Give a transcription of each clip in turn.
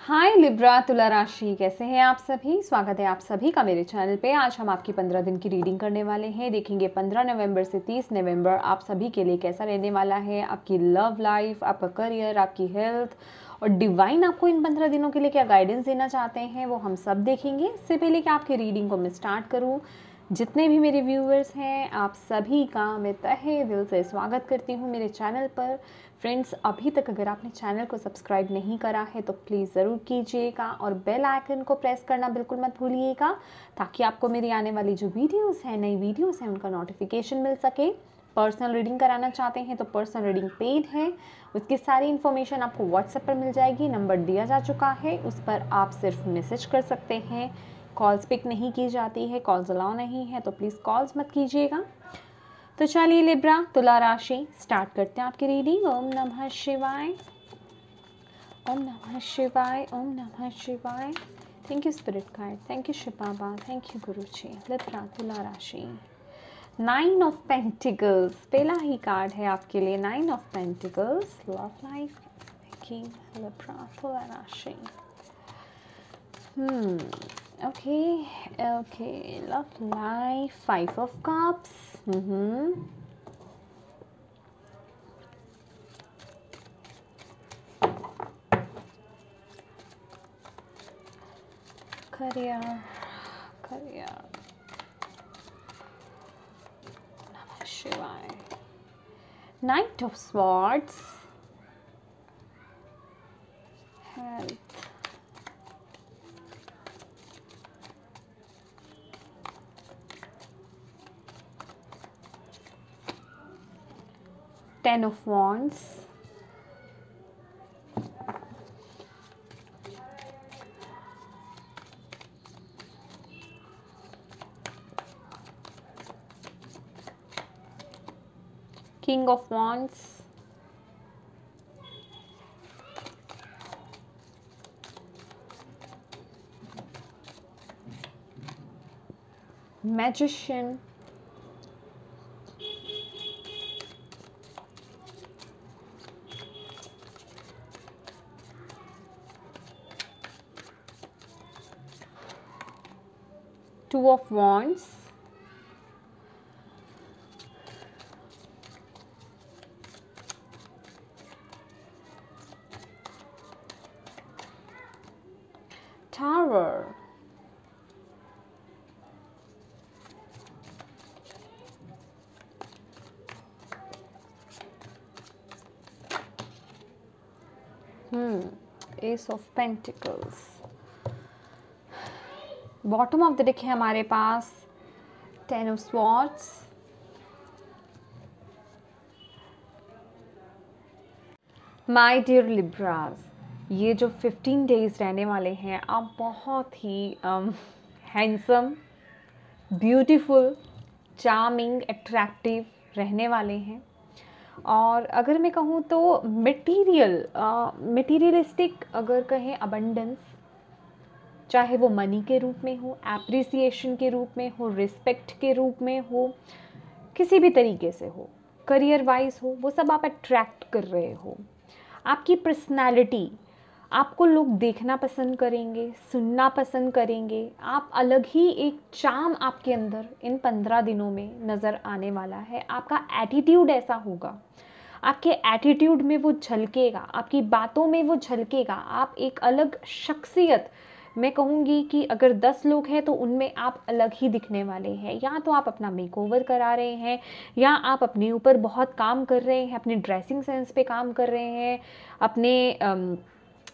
हाय Libra तुला राशि, कैसे हैं आप सभी। स्वागत है आप सभी का मेरे चैनल पे। आज हम आपकी 15 दिन की रीडिंग करने वाले हैं। देखेंगे 15 नवंबर से 30 नवंबर आप सभी के लिए कैसा रहने वाला है। आपकी लव लाइफ, आपका करियर, आपकी हेल्थ और डिवाइन आपको इन 15 दिनों के लिए क्या गाइडेंस देना चाहते हैं, वो हम सब देखेंगे। इससे पहले कि आपकी रीडिंग को मैं स्टार्ट करूँ, जितने भी मेरे व्यूअर्स हैं आप सभी का मैं तहे दिल से स्वागत करती हूँ मेरे चैनल पर। फ्रेंड्स, अभी तक अगर आपने चैनल को सब्सक्राइब नहीं करा है तो प्लीज़ ज़रूर कीजिएगा और बेल आइकन को प्रेस करना बिल्कुल मत भूलिएगा, ताकि आपको मेरी आने वाली जो वीडियोस हैं, नई वीडियोस हैं, उनका नोटिफिकेशन मिल सके। पर्सनल रीडिंग कराना चाहते हैं तो पर्सनल रीडिंग पेड है, उसकी सारी इन्फॉर्मेशन आपको व्हाट्सएप पर मिल जाएगी। नंबर दिया जा चुका है, उस पर आप सिर्फ मैसेज कर सकते हैं। कॉल्स पिक नहीं की जाती है, कॉल्स अलाउ नहीं है, तो प्लीज़ कॉल्स मत कीजिएगा। तो चलिए लिब्रा तुला राशि स्टार्ट करते हैं आपकी रीडिंग। ओम नमः शिवाय, ओम नमः शिवाय, ओम नमः शिवाय। Thank you spirit guide, thank you Shiv Baba, thank you Guru ji. Libra तुला राशि, 9 ऑफ पेंटिकल्स पहला ही कार्ड है आपके लिए। 9 ऑफ पेंटिकल्स, लव लाइफ की लिब्रा तुला राशि। Okay, love life, 5 of cups. Career. Namah Shivaya. Knight of Swords. Health. Ten of Wands. King of Wands. Magician. Two of Wands. Tower. Ace of Pentacles. Bottom of the deck है हमारे पास 10 of swords. My dear Libras, ये जो 15 days रहने वाले हैं, आप बहुत ही हैंडसम, ब्यूटीफुल, चार्मिंग, अट्रैक्टिव रहने वाले हैं। और अगर मैं कहूँ तो मटेरियलिस्टिक अगर कहें, अबंडेंस, चाहे वो मनी के रूप में हो, एप्रिसिएशन के रूप में हो, रिस्पेक्ट के रूप में हो, किसी भी तरीके से हो, करियर वाइज हो, वो सब आप अट्रैक्ट कर रहे हो। आपकी पर्सनालिटी, आपको लोग देखना पसंद करेंगे, सुनना पसंद करेंगे। आप अलग ही एक चार्म आपके अंदर इन 15 दिनों में नज़र आने वाला है। आपका एटीट्यूड ऐसा होगा, आपके एटीट्यूड में वो झलकेगा, आपकी बातों में वो झलकेगा। आप एक अलग शख्सियत, मैं कहूँगी कि अगर 10 लोग हैं तो उनमें आप अलग ही दिखने वाले हैं। या तो आप अपना मेकओवर करा रहे हैं, या आप अपने ऊपर बहुत काम कर रहे हैं, अपने ड्रेसिंग सेंस पे काम कर रहे हैं, अपने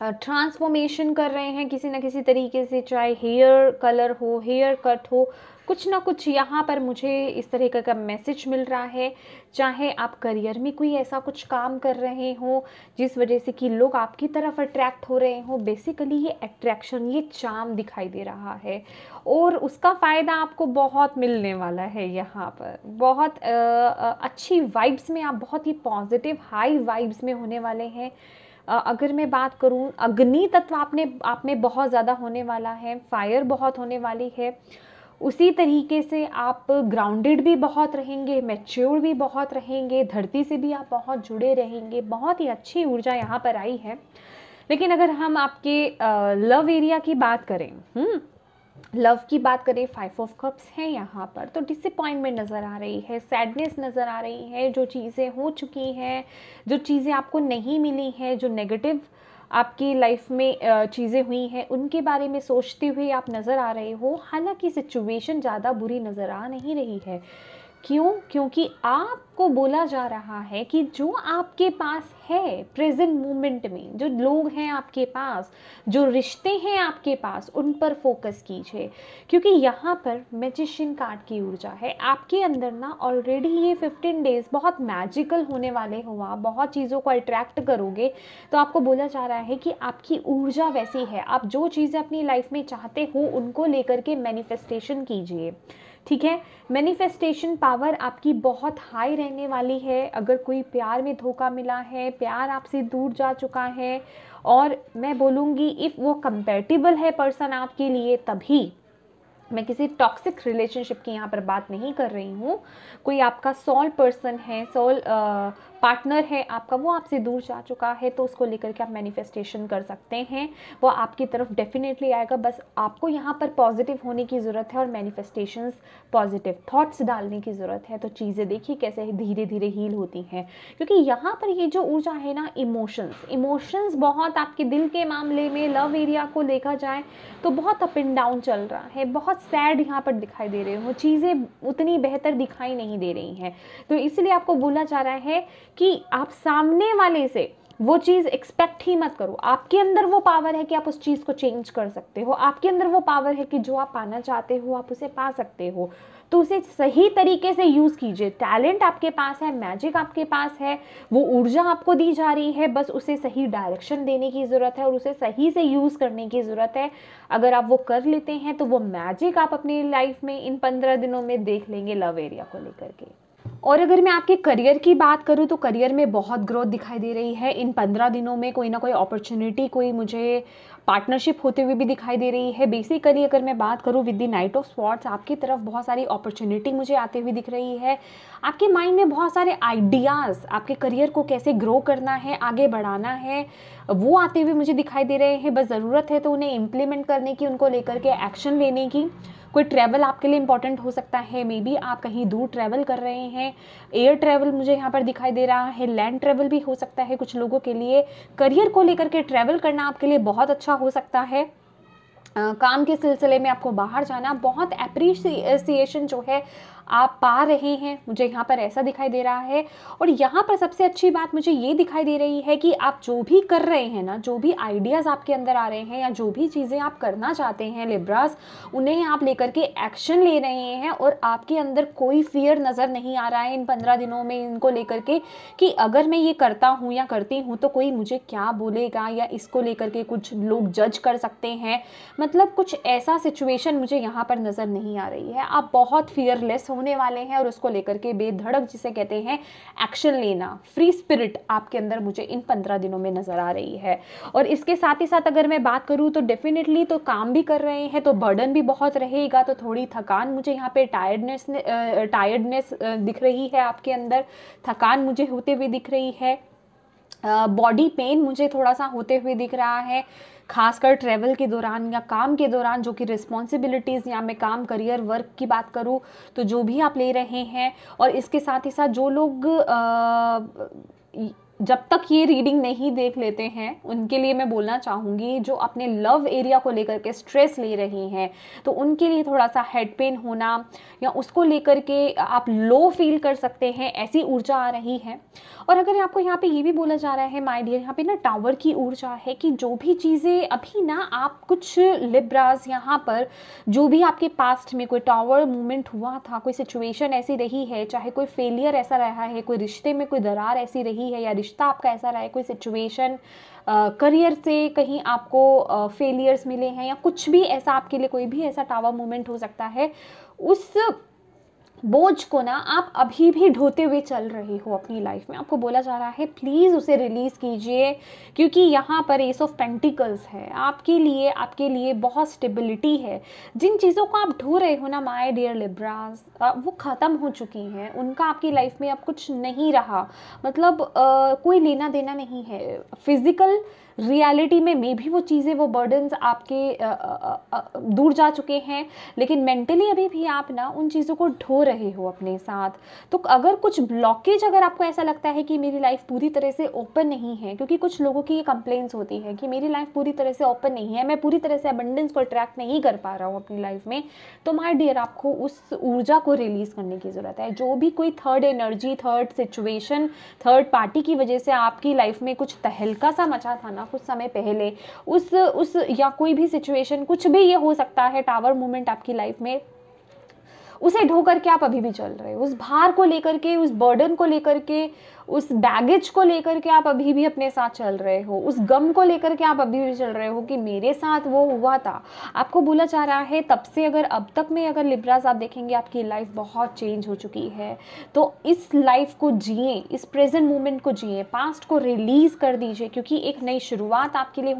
ट्रांसफॉर्मेशन कर रहे हैं किसी न किसी तरीके से, चाहे हेयर कलर हो, हेयर कट हो, कुछ ना कुछ यहाँ पर मुझे इस तरह का मैसेज मिल रहा है। चाहे आप करियर में कोई ऐसा कुछ काम कर रहे हो जिस वजह से कि लोग आपकी तरफ अट्रैक्ट हो रहे हो, बेसिकली ये अट्रैक्शन, ये चार्म दिखाई दे रहा है और उसका फ़ायदा आपको बहुत मिलने वाला है। यहाँ पर बहुत अच्छी वाइब्स में, आप बहुत ही पॉजिटिव हाई वाइब्स में होने वाले हैं। अगर मैं बात करूं, अग्नि तत्व आप में बहुत ज़्यादा होने वाला है, फायर बहुत होने वाली है। उसी तरीके से आप ग्राउंडेड भी बहुत रहेंगे, मैच्योर भी बहुत रहेंगे, धरती से भी आप बहुत जुड़े रहेंगे। बहुत ही अच्छी ऊर्जा यहाँ पर आई है। लेकिन अगर हम आपके लव एरिया की बात करें, लव की बात करें, 5 ऑफ कप्स है यहाँ पर, तो डिसअपॉइंटमेंट नज़र आ रही है, सैडनेस नज़र आ रही है, जो चीज़ें हो चुकी हैं, जो चीज़ें आपको नहीं मिली हैं, जो नेगेटिव आपकी लाइफ में चीज़ें हुई हैं, उनके बारे में सोचते हुए आप नज़र आ रहे हो। हालांकि सिचुएशन ज़्यादा बुरी नज़र आ नहीं रही है। क्यों? क्योंकि आपको बोला जा रहा है कि जो आपके पास है प्रेजेंट मोमेंट में, जो लोग हैं आपके पास, जो रिश्ते हैं आपके पास, उन पर फोकस कीजिए। क्योंकि यहाँ पर मैजिशियन कार्ड की ऊर्जा है आपके अंदर ना। ऑलरेडी ये 15 डेज बहुत मैजिकल होने वाले हो, आप बहुत चीज़ों को अट्रैक्ट करोगे। तो आपको बोला जा रहा है कि आपकी ऊर्जा वैसी है, आप जो चीज़ें अपनी लाइफ में चाहते हो उनको लेकर के मैनिफेस्टेशन कीजिए। ठीक है, मैनिफेस्टेशन पावर आपकी बहुत हाई रहने वाली है। अगर कोई प्यार में धोखा मिला है, प्यार आपसे दूर जा चुका है, और मैं बोलूँगी इफ़ वो कंपैटिबल है पर्सन आपके लिए, तभी, मैं किसी टॉक्सिक रिलेशनशिप की यहाँ पर बात नहीं कर रही हूँ। कोई आपका सोल पर्सन है, सोल पार्टनर है आपका, वो आपसे दूर जा चुका है, तो उसको लेकर के आप मैनिफेस्टेशन कर सकते हैं। वो आपकी तरफ डेफिनेटली आएगा। बस आपको यहाँ पर पॉजिटिव होने की ज़रूरत है और मैनिफेस्टेशंस, पॉजिटिव थॉट्स डालने की ज़रूरत है। तो चीज़ें देखिए कैसे धीरे धीरे हील होती हैं। क्योंकि यहाँ पर ये जो ऊर्जा है ना, इमोशंस बहुत आपके दिल के मामले में, लव एरिया को देखा जाए तो बहुत अप एंड डाउन चल रहा है, बहुत सैड यहाँ पर दिखाई दे रहे हो, चीज़ें उतनी बेहतर दिखाई नहीं दे रही हैं। तो इसलिए आपको बोला जा रहा है कि आप सामने वाले से वो चीज़ एक्सपेक्ट ही मत करो। आपके अंदर वो पावर है कि आप उस चीज़ को चेंज कर सकते हो, आपके अंदर वो पावर है कि जो आप पाना चाहते हो आप उसे पा सकते हो। तो उसे सही तरीके से यूज़ कीजिए। टैलेंट आपके पास है, मैजिक आपके पास है, वो ऊर्जा आपको दी जा रही है, बस उसे सही डायरेक्शन देने की ज़रूरत है और उसे सही से यूज़ करने की ज़रूरत है। अगर आप वो कर लेते हैं तो वो मैजिक आप अपनी लाइफ में इन 15 दिनों में देख लेंगे लव एरिया को लेकर के। और अगर मैं आपके करियर की बात करूं तो करियर में बहुत ग्रोथ दिखाई दे रही है इन 15 दिनों में। कोई ना कोई अपॉर्चुनिटी, कोई मुझे पार्टनरशिप होते हुए भी दिखाई दे रही है। बेसिकली अगर मैं बात करूं with the night of swords, आपकी तरफ बहुत सारी अपॉर्चुनिटी मुझे आते हुए दिख रही है। आपके माइंड में बहुत सारे आइडियाज़, आपके करियर को कैसे ग्रो करना है, आगे बढ़ाना है, वो आते हुए मुझे दिखाई दे रहे हैं। बस ज़रूरत है तो उन्हें इम्प्लीमेंट करने की, उनको लेकर के एक्शन लेने की। कोई ट्रैवल आपके लिए इंपॉर्टेंट हो सकता है, मे बी आप कहीं दूर ट्रैवल कर रहे हैं। एयर ट्रैवल मुझे यहाँ पर दिखाई दे रहा है, लैंड ट्रैवल भी हो सकता है कुछ लोगों के लिए। करियर को लेकर के ट्रैवल करना आपके लिए बहुत अच्छा हो सकता है। काम के सिलसिले में आपको बाहर जाना, बहुत एप्रिसिएशन जो है आप पा रहे हैं, मुझे यहाँ पर ऐसा दिखाई दे रहा है। और यहाँ पर सबसे अच्छी बात मुझे ये दिखाई दे रही है कि आप जो भी कर रहे हैं ना, जो भी आइडियाज़ आपके अंदर आ रहे हैं या जो भी चीज़ें आप करना चाहते हैं लिब्रास, उन्हें आप लेकर के एक्शन ले रहे हैं। और आपके अंदर कोई फियर नज़र नहीं आ रहा है इन 15 दिनों में इनको लेकर के कि अगर मैं ये करता हूँ या करती हूँ तो कोई मुझे क्या बोलेगा, या इसको लेकर के कुछ लोग जज कर सकते हैं। मतलब कुछ ऐसा सिचुएशन मुझे यहाँ पर नज़र नहीं आ रही है। आप बहुत फियरलेस होने वाले हैं और उसको लेकर के बेधड़क, जिसे कहते हैं एक्शन लेना, फ्री स्पिरिट आपके अंदर मुझे इन 15 दिनों में नज़र आ रही है। और इसके साथ ही साथ अगर मैं बात करूँ तो डेफिनेटली तो काम भी कर रहे हैं तो बर्डन भी बहुत रहेगा, तो थोड़ी थकान मुझे यहाँ पे टायर्डनेस दिख रही है आपके अंदर, थकान मुझे होते हुए दिख रही है। बॉडी पेन मुझे थोड़ा सा होते हुए दिख रहा है, खासकर ट्रैवल के दौरान या काम के दौरान, जो कि रिस्पॉन्सिबिलिटीज़, या मैं काम, करियर, वर्क की बात करूँ तो जो भी आप ले रहे हैं। और इसके साथ ही साथ जो लोग जब तक ये रीडिंग नहीं देख लेते हैं उनके लिए मैं बोलना चाहूँगी, जो अपने लव एरिया को लेकर के स्ट्रेस ले रही हैं, तो उनके लिए थोड़ा सा हेड पेन होना या उसको लेकर के आप लो फील कर सकते हैं, ऐसी ऊर्जा आ रही है। और अगर आपको यहाँ पे ये भी बोला जा रहा है माय डियर, यहाँ पे ना टावर की ऊर्जा है कि जो भी चीज़ें अभी ना आप कुछ लिब्रास यहाँ पर, जो भी आपके पास्ट में कोई टावर मूवमेंट हुआ था, कोई सिचुएशन ऐसी रही है, चाहे कोई फेलियर ऐसा रहा है, कोई रिश्ते में कोई दरार ऐसी रही है, या रिश्ता आपका ऐसा रहा है, कोई सिचुएशन करियर से कहीं आपको फेलियर्स मिले हैं, या कुछ भी ऐसा आपके लिए, कोई भी ऐसा टावर मूवमेंट हो सकता है, उस बोझ को ना आप अभी भी ढोते हुए चल रहे हो अपनी लाइफ में। आपको बोला जा रहा है प्लीज़ उसे रिलीज़ कीजिए, क्योंकि यहाँ पर एस ऑफ पेंटिकल्स है आपके लिए बहुत स्टेबिलिटी है। जिन चीज़ों को आप ढो रहे हो ना माय डियर लिब्रास, वो ख़त्म हो चुकी हैं, उनका आपकी लाइफ में अब कुछ नहीं रहा। मतलब कोई लेना देना नहीं है। फिजिकल रियलिटी में मे भी वो चीज़ें, वो बर्डन्स आपके दूर जा चुके हैं, लेकिन मेंटली अभी भी आप ना उन चीज़ों को ढो रहे हो अपने साथ। तो अगर कुछ ब्लॉकेज, अगर आपको ऐसा लगता है कि मेरी लाइफ पूरी तरह से ओपन नहीं है, क्योंकि कुछ लोगों की ये कंप्लेंट्स होती है कि मेरी लाइफ पूरी तरह से ओपन नहीं है, मैं पूरी तरह से अबंडेंस को अट्रैक्ट नहीं कर पा रहा हूँ अपनी लाइफ में, तो माय डियर आपको उस ऊर्जा को रिलीज करने की ज़रूरत है। जो भी कोई third energy, third situation, third party की वजह से आपकी लाइफ में कुछ तहलका सा मचा था ना कुछ समय पहले, उस या कोई भी सिचुएशन, कुछ भी ये हो सकता है, टावर मूवमेंट आपकी लाइफ में, उसे ढो करके आप अभी भी चल रहे हो, उस भार को लेकर के, उस बर्डन को लेकर के, उस बैगेज को लेकर के आप अभी भी अपने साथ चल रहे हो, उस गम को लेकर के आप अभी भी चल रहे हो कि मेरे साथ वो हुआ था। आपको बोला जा रहा है तब से अगर अब तक में अगर लिब्रास आप देखेंगे आपकी लाइफ बहुत चेंज हो चुकी है। तो इस लाइफ को जिए, इस प्रेजेंट मोमेंट को जिए, पास्ट को रिलीज कर दीजिए, क्योंकि एक नई शुरुआत आपके लिए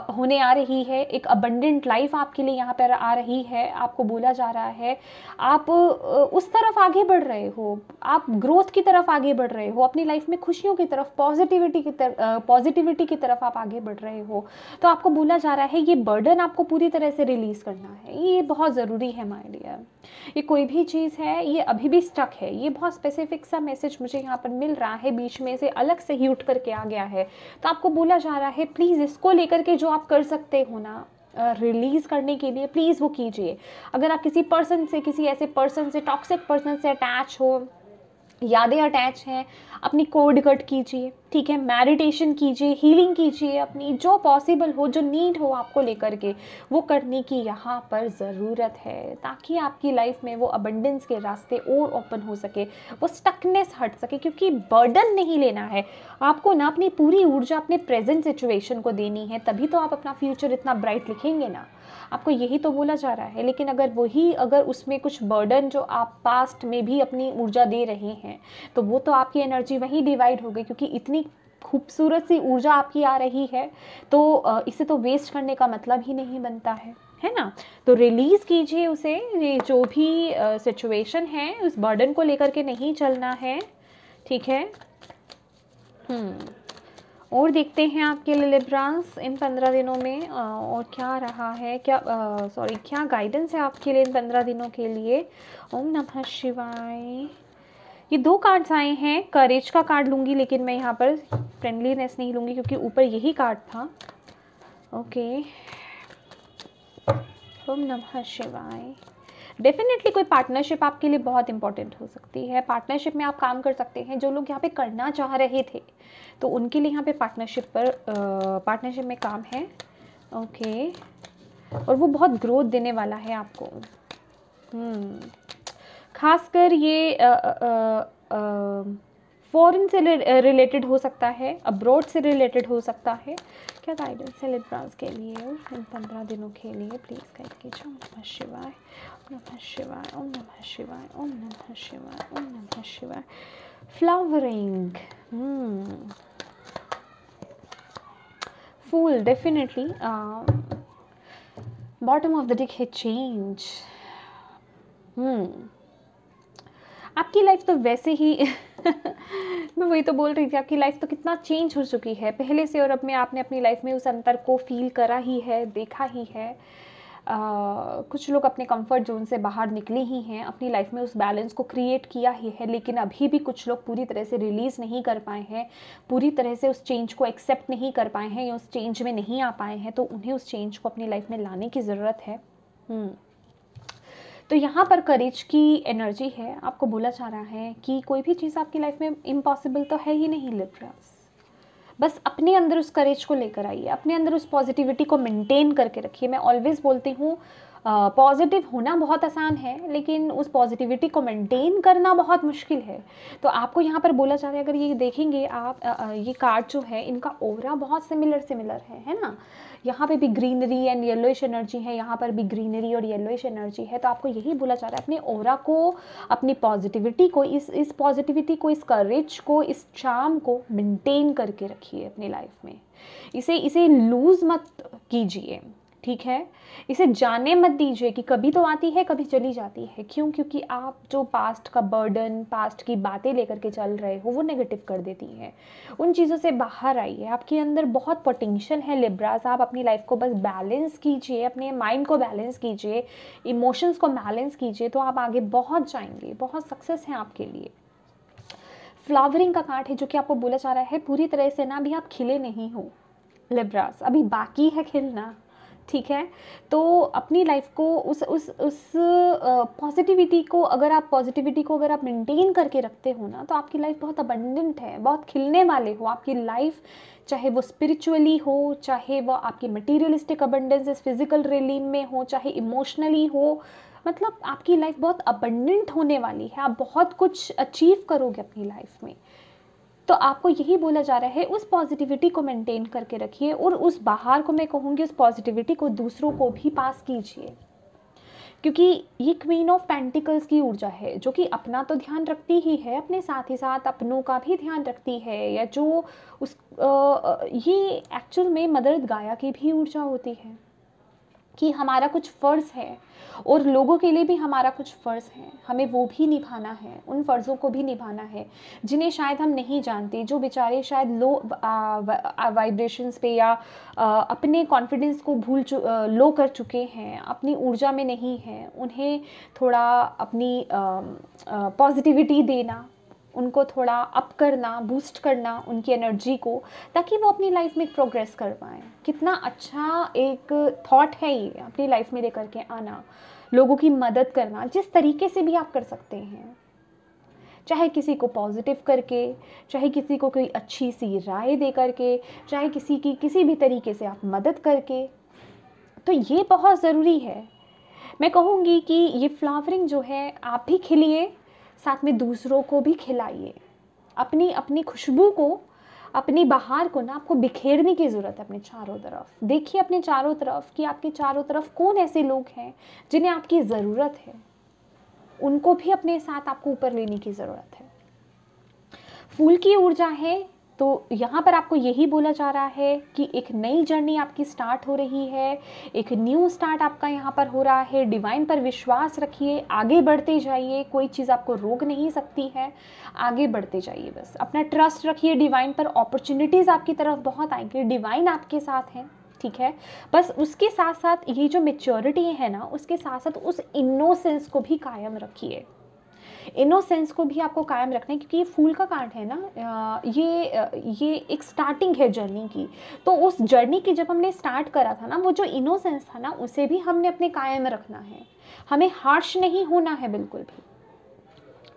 होने आ रही है। एक अबंडेंट लाइफ आपके लिए यहाँ पर आ रही है। आपको बोला जा रहा है आप उस तरफ आगे बढ़ रहे हो, आप ग्रोथ की तरफ आगे बढ़ रहे हो, अपनी लाइफ में खुशियों की तरफ, पॉजिटिविटी की तरफ आप आगे बढ़ रहे हो। तो आपको बोला जा रहा है ये बर्डन आपको पूरी तरह से रिलीज करना है, ये बहुत ज़रूरी है माय डियर। ये कोई भी चीज़ है, ये अभी भी स्टक है, ये बहुत स्पेसिफिक सा मैसेज मुझे यहाँ पर मिल रहा है, बीच में से अलग से ही उठ करके आ गया है। तो आपको बोला जा रहा है प्लीज़ इसको लेकर के जो आप कर सकते हो ना रिलीज करने के लिए, प्लीज़ वो कीजिए। अगर आप किसी पर्सन से, किसी ऐसे पर्सन से, टॉक्सिक पर्सन से अटैच हो, यादें अटैच हैं, अपनी कोड कट कीजिए, ठीक है, मेडिटेशन कीजिए, हीलिंग कीजिए, अपनी जो पॉसिबल हो, जो नीड हो आपको लेकर के, वो करने की यहाँ पर ज़रूरत है, ताकि आपकी लाइफ में वो अबंडेंस के रास्ते और ओपन हो सके, वो स्टकनेस हट सके। क्योंकि बर्डन नहीं लेना है आपको ना, अपनी पूरी ऊर्जा अपने प्रेजेंट सिचुएशन को देनी है, तभी तो आप अपना फ्यूचर इतना ब्राइट लिखेंगे ना। आपको यही तो बोला जा रहा है। लेकिन अगर उसमें कुछ बर्डन जो आप पास्ट में भी अपनी ऊर्जा दे रहे हैं, तो वो तो आपकी एनर्जी वहीं डिवाइड हो गई, क्योंकि इतनी खूबसूरत सी ऊर्जा आपकी आ रही है, तो इसे तो वेस्ट करने का मतलब ही नहीं बनता है ना। तो रिलीज कीजिए उसे, ये जो भी सिचुएशन है, उस बर्डन को लेकर के नहीं चलना है, ठीक है। और देखते हैं आपके लिए लिब्रास इन 15 दिनों में और क्या रहा है, क्या गाइडेंस है आपके लिए इन 15 दिनों के लिए। ओम नमः शिवाय। ये 2 कार्ड्स आए हैं, करेज का कार्ड लूँगी, लेकिन मैं यहाँ पर फ्रेंडलीनेस नहीं लूँगी क्योंकि ऊपर यही कार्ड था। ओके, ओम नमः शिवाय। डेफिनेटली कोई पार्टनरशिप आपके लिए बहुत इंपॉर्टेंट हो सकती है। पार्टनरशिप में आप काम कर सकते हैं, जो लोग यहाँ पे करना चाह रहे थे तो उनके लिए यहाँ पे पार्टनरशिप में काम है। ओके, और वो बहुत ग्रोथ देने वाला है आपको। खासकर ये फॉरेन से रिलेटेड हो सकता है, अब्रॉड से रिलेटेड हो सकता है। क्या गाइडेंस है लिब्रास के लिए इन 15 दिनों के लिए, प्लीज़ गाइड कीजिए। ओम नमः शिवाय, ओम नमः शिवाय, ओम नमः शिवाय, ओम नमः शिवाय, ओम नमः शिवाय। फ्लावरिंग, फूल, definitely bottom of the deck है चेंज। आपकी लाइफ तो वैसे ही मैं वही तो बोल रही थी, आपकी लाइफ तो कितना चेंज हो चुकी है पहले से, और अब में आपने अपनी लाइफ में उस अंतर को फील करा ही है, देखा ही है। कुछ लोग अपने कंफर्ट जोन से बाहर निकले ही हैं, अपनी लाइफ में उस बैलेंस को क्रिएट किया ही है, लेकिन अभी भी कुछ लोग पूरी तरह से रिलीज़ नहीं कर पाए हैं, पूरी तरह से उस चेंज को एक्सेप्ट नहीं कर पाए हैं या उस चेंज में नहीं आ पाए हैं। तो उन्हें उस चेंज को अपनी लाइफ में लाने की ज़रूरत है। तो यहाँ पर करेज की एनर्जी है। आपको बोला जा रहा है कि कोई भी चीज़ आपकी लाइफ में इम्पॉसिबल तो है ही नहीं लिब्रास। बस अपने अंदर उस करेज को लेकर आइए, अपने अंदर उस पॉजिटिविटी को मेंटेन करके रखिए। मैं ऑलवेज बोलती हूँ पॉजिटिव होना बहुत आसान है, लेकिन उस पॉजिटिविटी को मेंटेन करना बहुत मुश्किल है। तो आपको यहाँ पर बोला जा रहा है, अगर ये देखेंगे आप ये कार्ड जो है, इनका ओरा बहुत सिमिलर है ना। यहाँ पे भी ग्रीनरी एंड येलोइश एनर्जी है, यहाँ पर भी ग्रीनरी और येलोइश एनर्जी है। तो आपको यही बोला जा रहा है, अपने ओरा को, अपनी पॉजिटिविटी को, इस पॉजिटिविटी को, इस करेज को, इस चार्म को मेंटेन करके रखिए अपनी लाइफ में। इसे लूज मत कीजिए, ठीक है, इसे जाने मत दीजिए कि कभी तो आती है कभी चली जाती है। क्यों? क्योंकि आप जो पास्ट का बर्डन, पास्ट की बातें लेकर के चल रहे हो वो नेगेटिव कर देती हैं। उन चीज़ों से बाहर आइए, आपके अंदर बहुत पोटेंशियल है लिब्रास। आप अपनी लाइफ को बस बैलेंस कीजिए, अपने माइंड को बैलेंस कीजिए, इमोशंस को बैलेंस कीजिए, तो आप आगे बहुत जाएंगे, बहुत सक्सेस है आपके लिए। फ्लावरिंग का कार्ड है जो कि आपको बोला जा रहा है पूरी तरह से ना अभी आप खिले नहीं हो लिब्रास, अभी बाकी है खिलना, ठीक है। तो अपनी लाइफ को उस पॉजिटिविटी को अगर आप मेंटेन करके रखते हो ना, तो आपकी लाइफ बहुत अबंडेंट है, बहुत खिलने वाले हो। आपकी लाइफ चाहे वो स्पिरिचुअली हो, चाहे वो आपकी मटीरियलिस्टिक अबंडेंस फिजिकल रिलीम में हो, चाहे इमोशनली हो, मतलब आपकी लाइफ बहुत अबंडेंट होने वाली है। आप बहुत कुछ अचीव करोगे अपनी लाइफ में। तो आपको यही बोला जा रहा है, उस पॉजिटिविटी को मेंटेन करके रखिए, और उस बाहर को मैं कहूँगी उस पॉजिटिविटी को दूसरों को भी पास कीजिए। क्योंकि ये क्वीन ऑफ पेंटिकल्स की ऊर्जा है जो कि अपना तो ध्यान रखती ही है, अपने साथ ही साथ अपनों का भी ध्यान रखती है, या जो उस ये एक्चुअल में मदर गाया की भी ऊर्जा होती है कि हमारा कुछ फ़र्ज़ है और लोगों के लिए भी हमारा कुछ फ़र्ज़ है, हमें वो भी निभाना है, उन फ़र्ज़ों को भी निभाना है जिन्हें शायद हम नहीं जानते, जो बेचारे शायद लो वाइब्रेशंस पे या अपने कॉन्फिडेंस को लो कर चुके हैं, अपनी ऊर्जा में नहीं हैं, उन्हें थोड़ा अपनी पॉजिटिविटी देना, उनको थोड़ा अप करना, बूस्ट करना उनकी एनर्जी को, ताकि वो अपनी लाइफ में प्रोग्रेस कर पाएँ। कितना अच्छा एक थॉट है ये, अपनी लाइफ में लेकर के आना, लोगों की मदद करना, जिस तरीके से भी आप कर सकते हैं, चाहे किसी को पॉजिटिव करके, चाहे किसी को कोई अच्छी सी राय दे करके, चाहे किसी की किसी भी तरीके से आप मदद करके, तो ये बहुत ज़रूरी है। मैं कहूँगी कि ये फ्लावरिंग जो है आप भी खिलिए, साथ में दूसरों को भी खिलाइए। अपनी अपनी खुशबू को, अपनी बहार को ना आपको बिखेरने की ज़रूरत है अपने चारों तरफ। देखिए अपने चारों तरफ कि आपके चारों तरफ कौन ऐसे लोग हैं जिन्हें आपकी ज़रूरत है, उनको भी अपने साथ आपको ऊपर लेने की ज़रूरत है। फूल की ऊर्जा है, तो यहाँ पर आपको यही बोला जा रहा है कि एक नई जर्नी आपकी स्टार्ट हो रही है, एक न्यू स्टार्ट आपका यहाँ पर हो रहा है। डिवाइन पर विश्वास रखिए, आगे बढ़ते जाइए, कोई चीज़ आपको रोक नहीं सकती है, आगे बढ़ते जाइए, बस अपना ट्रस्ट रखिए डिवाइन पर। अपॉर्चुनिटीज़ आपकी तरफ बहुत आएंगी, डिवाइन आपके साथ हैं, ठीक है। बस उसके साथ साथ ये जो मैच्योरिटी है ना, उसके साथ साथ उस इनोसेंस को भी कायम रखिए। इनोसेंस को भी आपको कायम रखना है, क्योंकि ये फूल का कार्ड है ना, ये एक स्टार्टिंग है जर्नी की। तो उस जर्नी की जब हमने स्टार्ट करा था ना, वो जो इनोसेंस था ना, उसे भी हमने अपने कायम रखना है। हमें हार्श नहीं होना है बिल्कुल भी,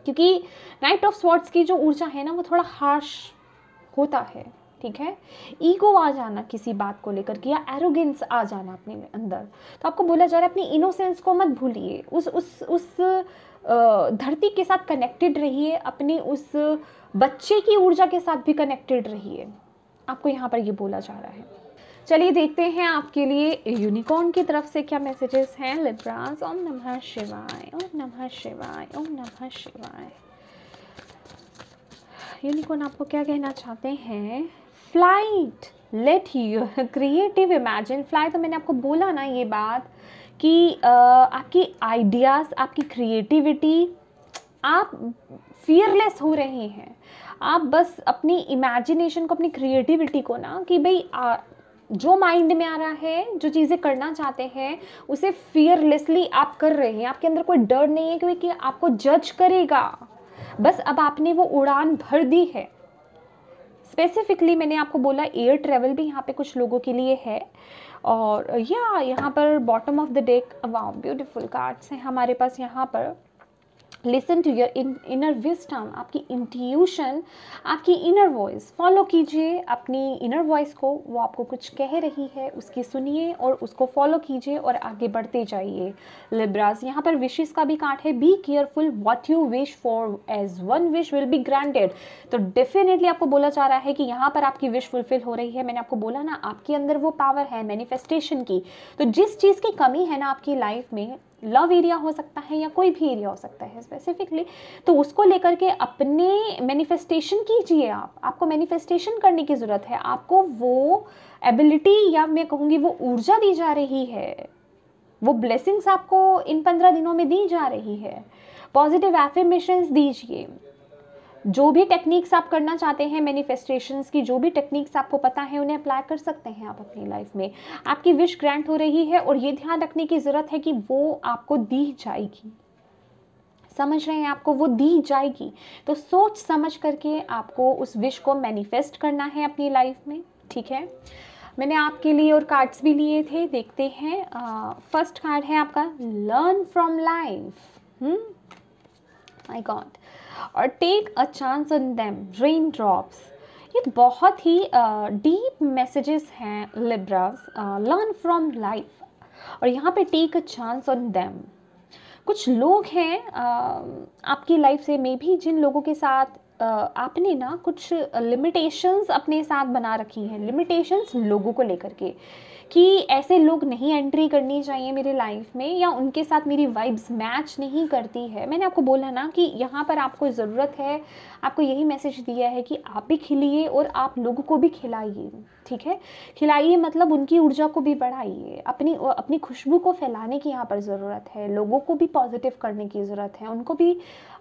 क्योंकि नाइट ऑफ स्वॉर्ड्स की जो ऊर्जा है ना, वो थोड़ा हार्श होता है, ठीक है। ईगो आ जाना किसी बात को लेकर के, या एरोगेंस आ जाना अपने अंदर। तो आपको बोला जा रहा है अपनी इनोसेंस को मत भूलिए, उस धरती के साथ कनेक्टेड रहिए, अपने उस बच्चे की ऊर्जा के साथ भी कनेक्टेड रहिए, आपको यहाँ पर ये बोला जा रहा है। चलिए देखते हैं आपके लिए यूनिकॉर्न की तरफ से क्या मैसेजेस हैं लिब्रास। ओम नमः शिवाय, ओम नमः शिवाय, ओम नमः शिवाय। यूनिकॉर्न आपको क्या कहना चाहते हैं? Flight, let your creative imagine fly. तो मैंने आपको बोला ना ये बात कि आपकी आइडियाज़, आपकी क्रिएटिविटी, आप फियरलेस हो रहे हैं। आप बस अपनी इमेजिनेशन को, अपनी क्रिएटिविटी को ना, कि भाई जो माइंड में आ रहा है, जो चीज़ें करना चाहते हैं, उसे फियरलेसली आप कर रहे हैं। आपके अंदर कोई डर नहीं है क्योंकि आपको जज करेगा, बस अब आपने वो उड़ान भर दी है। स्पेसिफिकली मैंने आपको बोला एयर ट्रेवल भी यहाँ पे कुछ लोगों के लिए है। और या यहाँ पर bottom of the deck, wow beautiful cards हैं हमारे पास यहाँ पर। Listen to your inner wisdom, आपकी इंट्यूशन, आपकी इनर वॉइस फॉलो कीजिए, अपनी इनर वॉइस को, वो आपको कुछ कह रही है उसकी सुनिए और उसको फॉलो कीजिए और आगे बढ़ते जाइए लिब्रास। यहाँ पर विशेस का भी कार्ड है, be careful what you wish for, as one wish will be granted. तो डेफिनेटली आपको बोला जा रहा है कि यहाँ पर आपकी विश फुलफिल हो रही है। मैंने आपको बोला ना, आपके अंदर वो पावर है मैनिफेस्टेशन की। तो जिस चीज़ की कमी है ना आपकी लाइफ में, लव एरिया हो सकता है या कोई भी एरिया हो सकता है स्पेसिफिकली, तो उसको लेकर के अपने मैनिफेस्टेशन कीजिए। आपको मैनिफेस्टेशन करने की ज़रूरत है। आपको वो एबिलिटी या मैं कहूँगी वो ऊर्जा दी जा रही है, वो ब्लेसिंग्स आपको इन 15 दिनों में दी जा रही है। पॉजिटिव एफर्मेशंस दीजिए। जो भी टेक्निक्स आप करना चाहते हैं मैनिफेस्टेशंस की, जो भी टेक्निक्स आपको पता है उन्हें अप्लाई कर सकते हैं आप अपनी लाइफ में। आपकी विश ग्रांट हो रही है और ये ध्यान रखने की ज़रूरत है कि वो आपको दी जाएगी। समझ रहे हैं? आपको वो दी जाएगी। तो सोच समझ करके आपको उस विश को मैनिफेस्ट करना है अपनी लाइफ में। ठीक है, मैंने आपके लिए और कार्ड्स भी लिए थे, देखते हैं। फर्स्ट कार्ड है आपका learn from life. My god. और take a chance on them, raindrops. ये बहुत ही डीप मैसेजेस हैं लिब्रास। लर्न फ्रॉम लाइफ और यहाँ पे take a chance on them. कुछ लोग हैं आपकी लाइफ से, मे भी जिन लोगों के साथ आपने ना कुछ लिमिटेशंस अपने साथ बना रखी हैं। लिमिटेशंस लोगों को लेकर के कि ऐसे लोग नहीं एंट्री करनी चाहिए मेरी लाइफ में, या उनके साथ मेरी वाइब्स मैच नहीं करती है। मैंने आपको बोला ना कि यहाँ पर आपको ज़रूरत है, आपको यही मैसेज दिया है कि आप भी खिलिए और आप लोगों को भी खिलाइए। ठीक है, खिलाइए मतलब उनकी ऊर्जा को भी बढ़ाइए, अपनी खुशबू को फैलाने की यहाँ पर ज़रूरत है। लोगों को भी पॉजिटिव करने की ज़रूरत है, उनको भी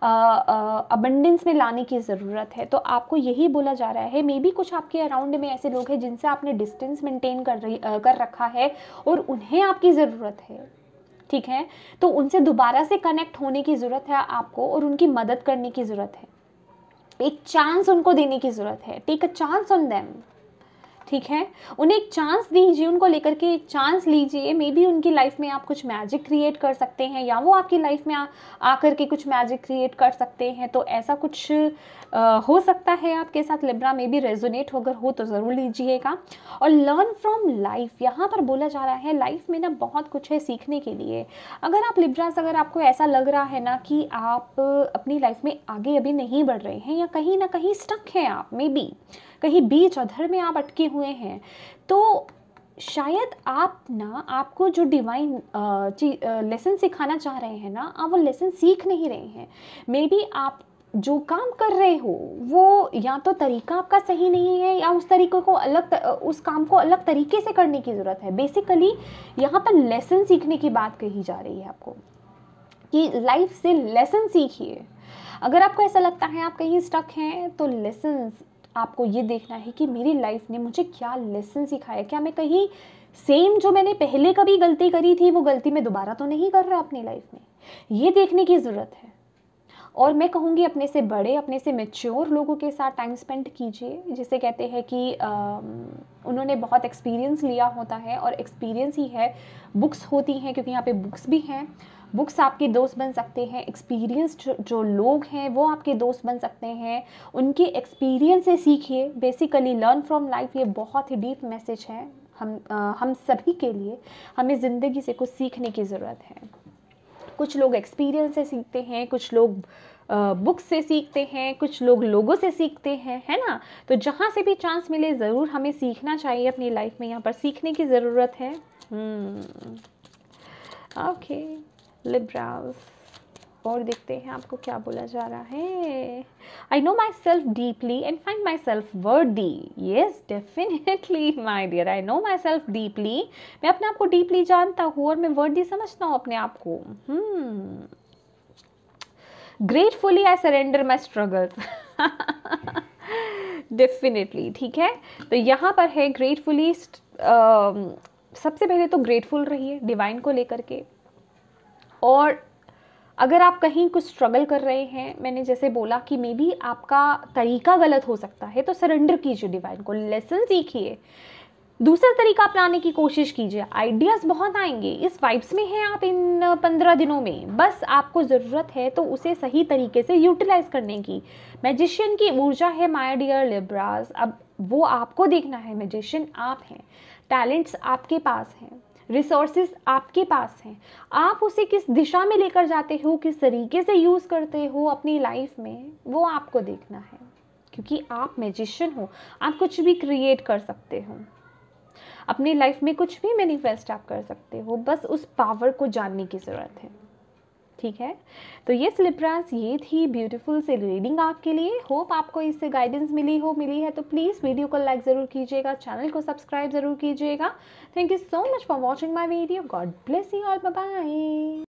अबंडेंस में लाने की ज़रूरत है। तो आपको यही बोला जा रहा है। मे बी कुछ आपके अराउंड में ऐसे लोग हैं जिनसे आपने डिस्टेंस मेंटेन कर रखा है और उन्हें आपकी ज़रूरत है। ठीक है, तो उनसे दोबारा से कनेक्ट होने की ज़रूरत है आपको और उनकी मदद करने की ज़रूरत है। एक चांस उनको देने की ज़रूरत है। Take a chance on them. ठीक है, उन्हें एक चांस दीजिए, उनको लेकर के एक चांस लीजिए। मे बी उनकी लाइफ में आप कुछ मैजिक क्रिएट कर सकते हैं या वो आपकी लाइफ में आकर के कुछ मैजिक क्रिएट कर सकते हैं। तो ऐसा कुछ हो सकता है आपके साथ लिब्रा, में भी रेजोनेट अगर हो तो ज़रूर लीजिएगा। और लर्न फ्रॉम लाइफ, यहाँ पर बोला जा रहा है लाइफ में ना बहुत कुछ है सीखने के लिए। अगर आप लिब्रास, अगर आपको ऐसा लग रहा है ना कि आप अपनी लाइफ में आगे अभी नहीं बढ़ रहे हैं या कहीं ना कहीं स्टक हैं आप, मे बी कहीं बीच अधर में आप अटके हुए हैं, तो शायद आपको जो डिवाइन लेसन सिखाना चाह रहे हैं ना, आप वो लेसन सीख नहीं रहे हैं। मे बी आप जो काम कर रहे हो वो या तो तरीका आपका सही नहीं है या उस तरीके को उस काम को अलग तरीके से करने की ज़रूरत है। बेसिकली यहाँ पर लेसन सीखने की बात कही जा रही है आपको कि लाइफ से लेसन सीखिए। अगर आपको ऐसा लगता है आप कहीं स्टक हैं, तो लेसन्स आपको ये देखना है कि मेरी लाइफ ने मुझे क्या लेसन सिखाया। क्या मैं कहीं सेम जो मैंने पहले कभी गलती करी थी वो गलती मैं दोबारा तो नहीं कर रहा अपनी लाइफ में, ये देखने की ज़रूरत है। और मैं कहूँगी अपने से बड़े, अपने से मैच्योर लोगों के साथ टाइम स्पेंड कीजिए, जिसे कहते हैं कि उन्होंने बहुत एक्सपीरियंस लिया होता है, और एक्सपीरियंस ही है, बुक्स होती हैं, क्योंकि यहाँ पे बुक्स भी हैं। बुक्स आपके दोस्त बन सकते हैं, एक्सपीरियंस जो लोग हैं वो आपके दोस्त बन सकते हैं, उनके एक्सपीरियंस से सीखिए। बेसिकली लर्न फ्रॉम लाइफ ये बहुत ही डीप मैसेज है हम सभी के लिए। हमें ज़िंदगी से कुछ सीखने की ज़रूरत है। कुछ लोग एक्सपीरियंस से सीखते हैं, कुछ लोग बुक्स से सीखते हैं, कुछ लोग लोगों से सीखते हैं, है ना। तो जहाँ से भी चांस मिले ज़रूर हमें सीखना चाहिए अपनी लाइफ में, यहाँ पर सीखने की ज़रूरत है। ओके लिब्रास, और देखते हैं आपको क्या बोला जा रहा है। I know myself deeply and find myself worthy. Yes definitely my dear, I know myself deeply. मैं अपने आप को डीपली जानता हूँ और मैं वर्दी समझता हूँ अपने आप को। Gratefully I surrender my struggles. Definitely, ठीक है। तो यहाँ पर है ग्रेटफुली, सबसे पहले तो ग्रेटफुल रहिए डिवाइन को लेकर के। और अगर आप कहीं कुछ स्ट्रगल कर रहे हैं, मैंने जैसे बोला कि मे बी आपका तरीका गलत हो सकता है, तो सरेंडर कीजिए डिवाइन को, लेसन सीखिए, दूसरा तरीका अपनाने की कोशिश कीजिए। आइडियाज़ बहुत आएंगे, इस वाइब्स में हैं आप इन 15 दिनों में, बस आपको ज़रूरत है तो उसे सही तरीके से यूटिलाइज करने की। मैजिशियन की ऊर्जा है माय डियर लिब्रास, अब वो आपको देखना है। मैजिशियन आप हैं, टैलेंट्स आपके पास हैं, रिसोर्सेज आपके पास हैं, आप उसे किस दिशा में लेकर जाते हो, किस तरीके से यूज़ करते हो अपनी लाइफ में, वो आपको देखना है। क्योंकि आप मैजिशियन हो, आप कुछ भी क्रिएट कर सकते हो। अपनी लाइफ में कुछ भी मैनिफेस्ट आप कर सकते हो, बस उस पावर को जानने की ज़रूरत है। ठीक है, तो ये लिब्रास, ये थी ब्यूटीफुल सी रीडिंग आपके लिए। होप आपको इससे गाइडेंस मिली है तो प्लीज़ वीडियो को लाइक ज़रूर कीजिएगा, चैनल को सब्सक्राइब ज़रूर कीजिएगा। Thank you so much for watching my video. God bless you all, bye bye.